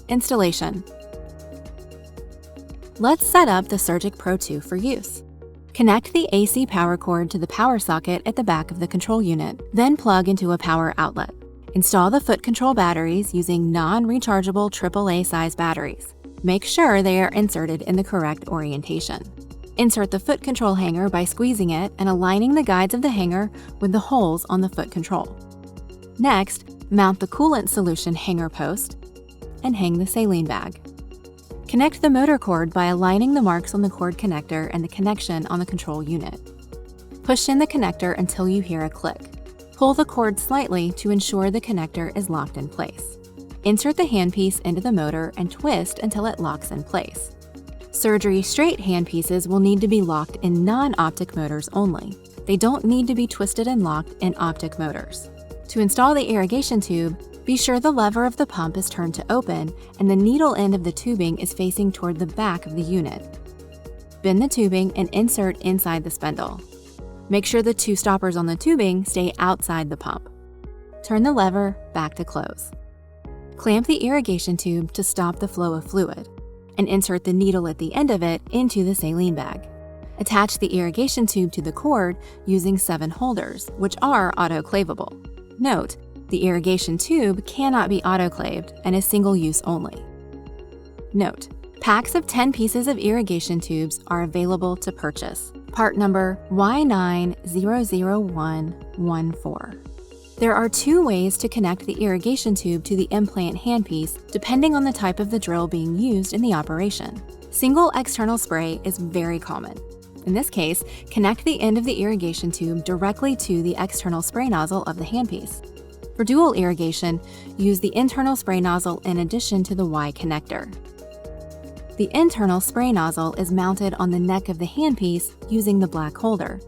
Installation. Let's set up the Surgic Pro2 for use. Connect the AC power cord to the power socket at the back of the control unit, then plug into a power outlet. Install the foot control batteries using non-rechargeable AAA size batteries. Make sure they are inserted in the correct orientation. Insert the foot control hanger by squeezing it and aligning the guides of the hanger with the holes on the foot control. Next, mount the coolant solution hanger post and hang the saline bag. Connect the motor cord by aligning the marks on the cord connector and the connection on the control unit. Push in the connector until you hear a click. Pull the cord slightly to ensure the connector is locked in place. Insert the handpiece into the motor and twist until it locks in place. Surgery straight handpieces will need to be locked in non-optic motors only. They don't need to be twisted and locked in optic motors. To install the irrigation tube, be sure the lever of the pump is turned to open and the needle end of the tubing is facing toward the back of the unit. Bend the tubing and insert inside the spindle. Make sure the two stoppers on the tubing stay outside the pump. Turn the lever back to close. Clamp the irrigation tube to stop the flow of fluid, and insert the needle at the end of it into the saline bag. Attach the irrigation tube to the cord using 7 holders, which are autoclavable. Note, the irrigation tube cannot be autoclaved and is single-use only. Note, packs of 10 pieces of irrigation tubes are available to purchase. Part number Y900114. There are 2 ways to connect the irrigation tube to the implant handpiece depending on the type of the drill being used in the operation. Single external spray is very common. In this case, connect the end of the irrigation tube directly to the external spray nozzle of the handpiece. For dual irrigation, use the internal spray nozzle in addition to the Y connector. The internal spray nozzle is mounted on the neck of the handpiece using the black holder.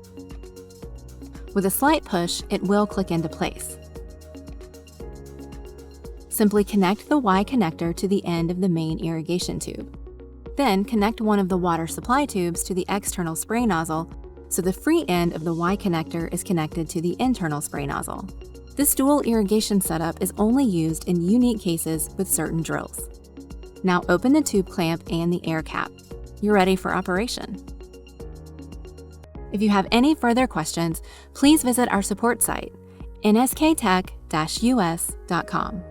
With a slight push, it will click into place. Simply connect the Y connector to the end of the main irrigation tube. Then connect one of the water supply tubes to the external spray nozzle so the free end of the Y connector is connected to the internal spray nozzle. This dual irrigation setup is only used in unique cases with certain drills. Now open the tube clamp and the air cap. You're ready for operation. If you have any further questions, please visit our support site, nsktech-us.com.